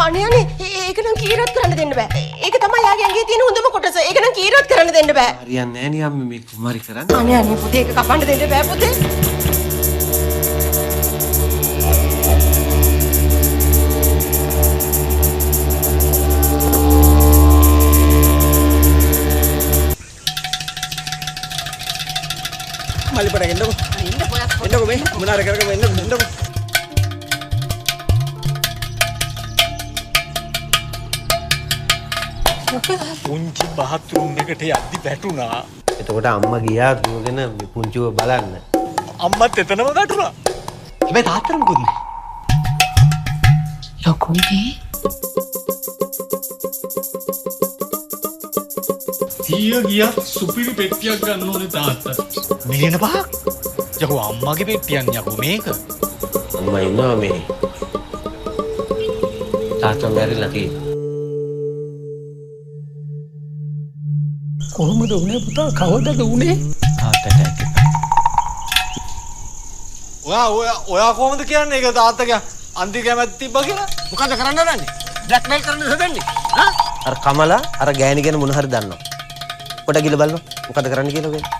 අනේ අනේ ඒක නම් කීරත් කරන්න දෙන්න බෑ. ඒක තමයි යාගේ ඇඟේ තියෙන හොඳම කොටස. ඒක නම් කීරත් කරන්න දෙන්න බෑ. හරියන්නේ නැහැ නේ අම්මේ මේ කුමාරි කරන්නේ. අනේ අනේ පුතේ ඒක කපන්න දෙන්න බෑ පුතේ. මල්ලි පඩ එන්නකෝ. එන්නකෝ මේ මොනාර කරගෙන එන්නකෝ. පුංචි බාත්රූම් එකට යද්දි වැටුණා. එතකොට අම්මා ගියා දුවගෙන පුංචිව බලන්න. අම්මත් එතනම වැටුණා. හැබැයි තාත්තට මොකුත් නෑ. ලොකුනේ ඊය ගියා සුපිරි පෙට්ටියක් ගන්න ඕනේ තාත්තා. මිලියන 5ක්. යකෝ අම්මගේ පෙට්ටියක් යකෝ මේක. අම්මා ඉන්නවා මේ. තාත්තා මැරිලා තියෙනවා. කොහොමද උනේ පුතා? කවදද උනේ? තාත්තට ඔයා කොහොමද කියන්නේ ඒක තාත්තගේ අන්ති කැමැත්ත තිබ්බා කියලා? මොකද කරන්න හදන්නේ? බ්ලැක්මේල් කරන්න හදන්නේ? අර කමලා අර ගෑණි ගැන මොන හරි දන්නවා. පොඩ ගිල බලන්න. මොකද කරන්න කියලා